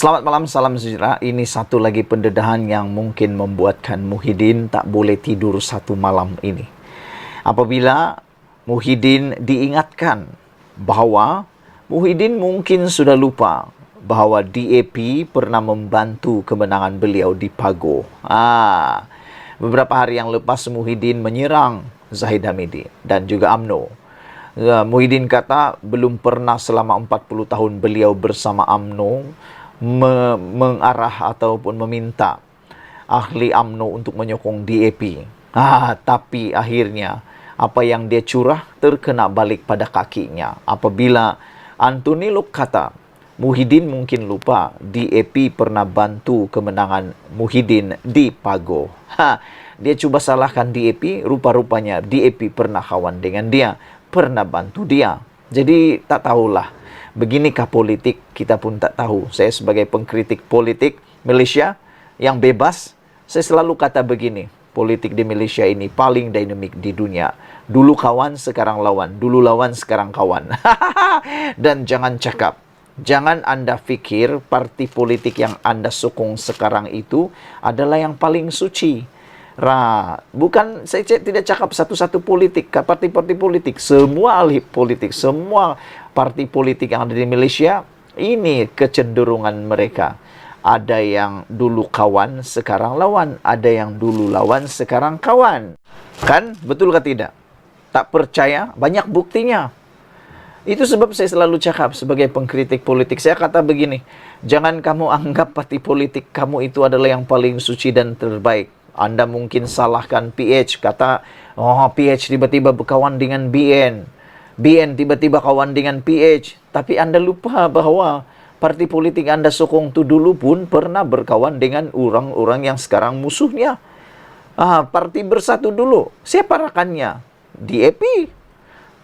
Selamat malam, salam sejahtera. Ini satu lagi pendedahan yang mungkin membuatkan Muhyiddin tak boleh tidur satu malam ini. Apabila Muhyiddin diingatkan bahawa Muhyiddin mungkin sudah lupa bahawa DAP pernah membantu kemenangan beliau di Pagoh. Beberapa hari yang lepas Muhyiddin menyerang Zahid Hamidi dan juga UMNO. Muhyiddin kata belum pernah selama 40 tahun beliau bersama UMNO mengarah ataupun meminta ahli UMNO untuk menyokong DAP. Tapi akhirnya apa yang dia curah terkena balik pada kakinya. Apabila Anthony Lok kata Muhyiddin mungkin lupa DAP pernah bantu kemenangan Muhyiddin di Pagoh. Dia cuba salahkan DAP, rupa-rupanya DAP pernah kawan dengan dia, pernah bantu dia. Jadi tak tahulah. Beginikah politik, kita pun tak tahu. Saya sebagai pengkritik politik Malaysia yang bebas, saya selalu kata begini, politik di Malaysia ini paling dinamik di dunia. Dulu kawan, sekarang lawan. Dulu lawan, sekarang kawan. Dan jangan cakap, jangan Anda fikir parti politik yang Anda sokong sekarang itu adalah yang paling suci. Bukan, saya tidak cakap satu-satu politik, parti-parti politik, semua ahli politik, semua parti politik yang ada di Malaysia, ini kecenderungan mereka. Ada yang dulu kawan, sekarang lawan. Ada yang dulu lawan, sekarang kawan. Kan? Betul ke tidak? Tak percaya? Banyak buktinya. Itu sebab saya selalu cakap sebagai pengkritik politik. Saya kata begini, jangan kamu anggap parti politik kamu itu adalah yang paling suci dan terbaik. Anda mungkin salahkan PH, kata, PH tiba-tiba berkawan dengan BN. BN tiba-tiba kawan dengan PH. Tapi Anda lupa bahawa parti politik Anda sokong itu dulu pun pernah berkawan dengan orang-orang yang sekarang musuhnya. Parti Bersatu dulu, siapa rakannya? DAP.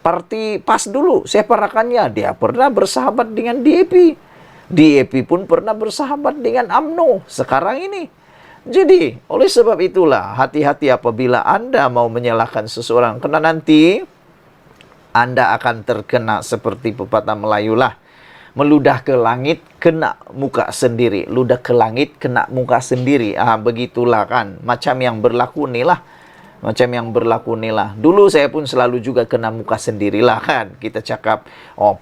Parti PAS dulu, siapa rakannya? Dia pernah bersahabat dengan DAP. DAP pun pernah bersahabat dengan UMNO sekarang ini. Jadi, oleh sebab itulah, hati-hati apabila Anda mau menyalahkan seseorang. Karena nanti Anda akan terkena seperti pepatah Melayu lah. Meludah ke langit, kena muka sendiri. Ludah ke langit, kena muka sendiri. Begitulah kan. Macam yang berlaku ni lah. Dulu saya pun selalu juga kena muka sendirilah kan. Kita cakap,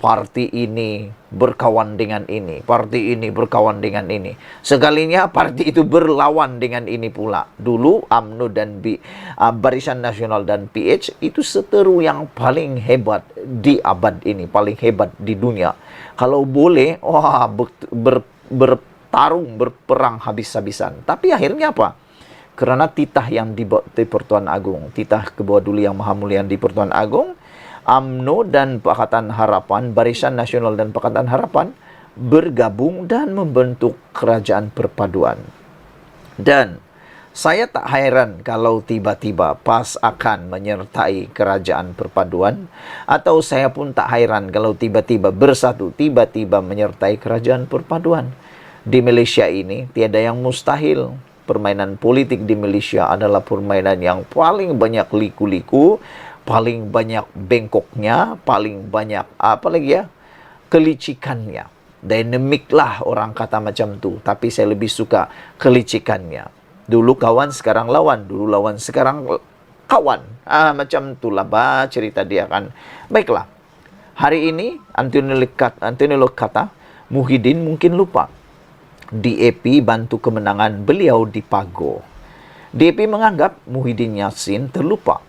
parti ini berkawan dengan ini. Parti ini berkawan dengan ini. Sekalinya parti itu berlawan dengan ini pula. Dulu UMNO dan Barisan Nasional dan PH itu seteru yang paling hebat di abad ini. Paling hebat di dunia. Kalau boleh, bertarung, berperang habis-habisan. Tapi akhirnya apa? Kerana titah yang dibuat di Pertuan Agong, titah Ketua Duli Yang Maha Mulia di Pertuan Agong, UMNO dan Pakatan Harapan, Barisan Nasional dan Pakatan Harapan bergabung dan membentuk kerajaan perpaduan. Dan saya tak heran kalau tiba-tiba PAS akan menyertai kerajaan perpaduan, atau saya pun tak heran kalau tiba-tiba Bersatu tiba-tiba menyertai kerajaan perpaduan. Di Malaysia ini tiada yang mustahil. Permainan politik di Malaysia adalah permainan yang paling banyak liku-liku, paling banyak bengkoknya, paling banyak kelicikannya. Dinamik lah orang kata macam tu, tapi saya lebih suka kelicikannya. Dulu kawan, sekarang lawan. Dulu lawan, sekarang kawan. Macam itulah cerita dia kan. Baiklah. Hari ini Anthony Lok kata Muhyiddin mungkin lupa DAP bantu kemenangan beliau di Pagoh. DAP menganggap Muhyiddin Yassin terlupa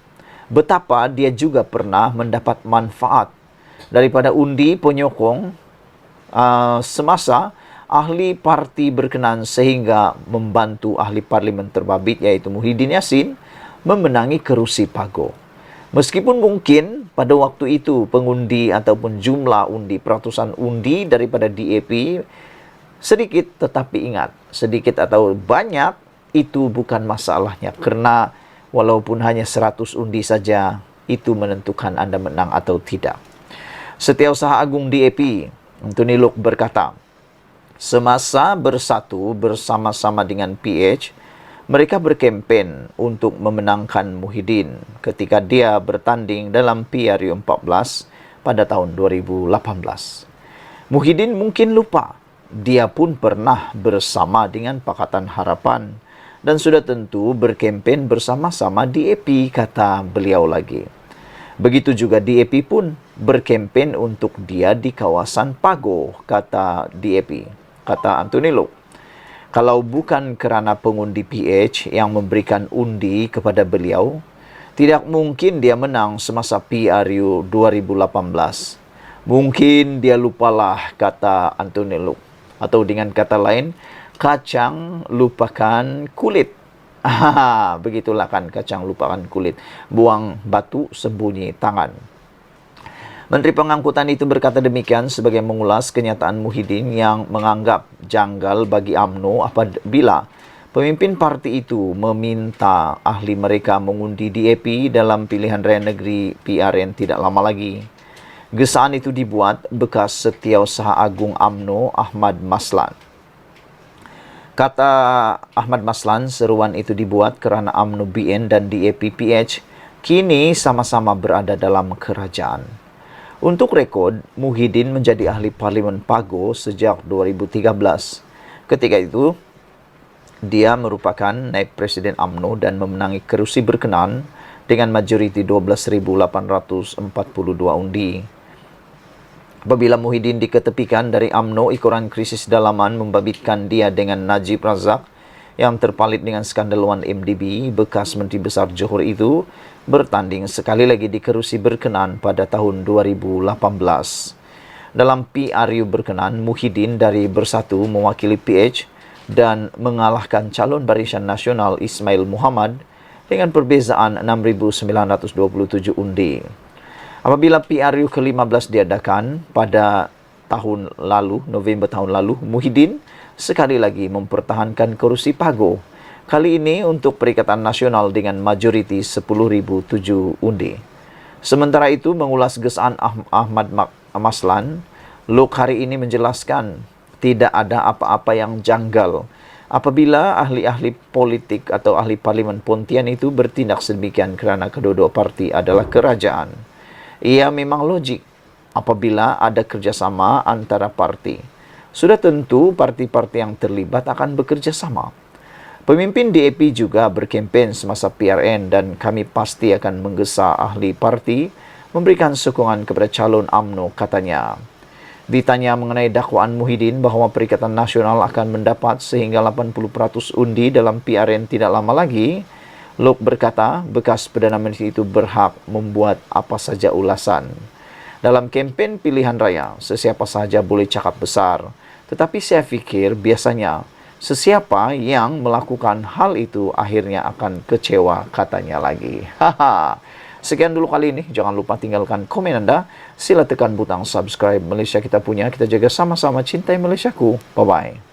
betapa dia juga pernah mendapat manfaat daripada undi penyokong semasa ahli parti berkenan sehingga membantu ahli parlimen terbabit iaitu Muhyiddin Yassin memenangi kerusi Pagoh. Meskipun mungkin pada waktu itu pengundi ataupun jumlah undi, peratusan undi daripada DAP sedikit, tetapi ingat, sedikit atau banyak itu bukan masalahnya. Kerana walaupun hanya 100 undi saja, itu menentukan Anda menang atau tidak. Setiausaha Agung DAP, Anthony Lok berkata, semasa Bersatu bersama-sama dengan PH, mereka berkempen untuk memenangkan Muhyiddin ketika dia bertanding dalam PRU 14 pada tahun 2018. Muhyiddin mungkin lupa dia pun pernah bersama dengan Pakatan Harapan dan sudah tentu berkempen bersama-sama DAP, kata beliau lagi. Begitu juga DAP pun berkempen untuk dia di kawasan Pago, kata DAP, kata Anthony Loke. Kalau bukan kerana pengundi PH yang memberikan undi kepada beliau, tidak mungkin dia menang semasa PRU 2018. Mungkin dia lupalah, kata Anthony Loke. Atau dengan kata lain, kacang lupakan kulit. Begitulah kan, kacang lupakan kulit. Buang batu sembunyi tangan. Menteri Pengangkutan itu berkata demikian sebagai mengulas kenyataan Muhyiddin yang menganggap janggal bagi UMNO apabila pemimpin parti itu meminta ahli mereka mengundi DAP dalam pilihan raya negeri PRN tidak lama lagi. Gesaan itu dibuat bekas Setiausaha Agung UMNO Ahmad Maslan. Kata Ahmad Maslan, seruan itu dibuat kerana UMNO BN dan DAP PH kini sama-sama berada dalam kerajaan. Untuk rekod, Muhyiddin menjadi ahli Parlimen Pago sejak 2013. Ketika itu, dia merupakan naib Presiden UMNO dan memenangi kerusi berkenan dengan majoriti 12.842 undi. Apabila Muhyiddin diketepikan dari UMNO, ikuran krisis dalaman membabitkan dia dengan Najib Razak yang terpalit dengan skandal 1MDB, bekas Menteri Besar Johor itu bertanding sekali lagi di kerusi berkenan pada tahun 2018. Dalam PRU berkenan, Muhyiddin dari Bersatu mewakili PH dan mengalahkan calon Barisan Nasional Ismail Muhammad dengan perbezaan 6.927 undi. Apabila PRU ke-15 diadakan pada tahun lalu, November tahun lalu, Muhyiddin sekali lagi mempertahankan kerusi Pago. Kali ini untuk Perikatan Nasional dengan majoriti 10.007 undi. Sementara itu, mengulas gesaan Ahmad Maslan, Loke hari ini menjelaskan tidak ada apa-apa yang janggal apabila ahli-ahli politik atau ahli Parlimen Pontian itu bertindak sedemikian kerana kedua-dua parti adalah kerajaan. Ia memang logik apabila ada kerjasama antara parti. Sudah tentu parti-parti yang terlibat akan bekerja sama. Pemimpin DAP juga berkempen semasa PRN dan kami pasti akan menggesa ahli parti memberikan sokongan kepada calon UMNO, katanya. Ditanya mengenai dakwaan Muhyiddin bahawa Perikatan Nasional akan mendapat sehingga 80% undi dalam PRN tidak lama lagi, Loke berkata bekas Perdana Menteri itu berhak membuat apa saja ulasan. Dalam kempen pilihan raya, sesiapa sahaja boleh cakap besar. Tetapi saya fikir biasanya sesiapa yang melakukan hal itu akhirnya akan kecewa, katanya lagi. Sekian dulu kali ini. Jangan lupa tinggalkan komen Anda. Sila tekan butang subscribe. Malaysia kita punya. Kita jaga sama-sama cintai Malaysiaku. Bye-bye.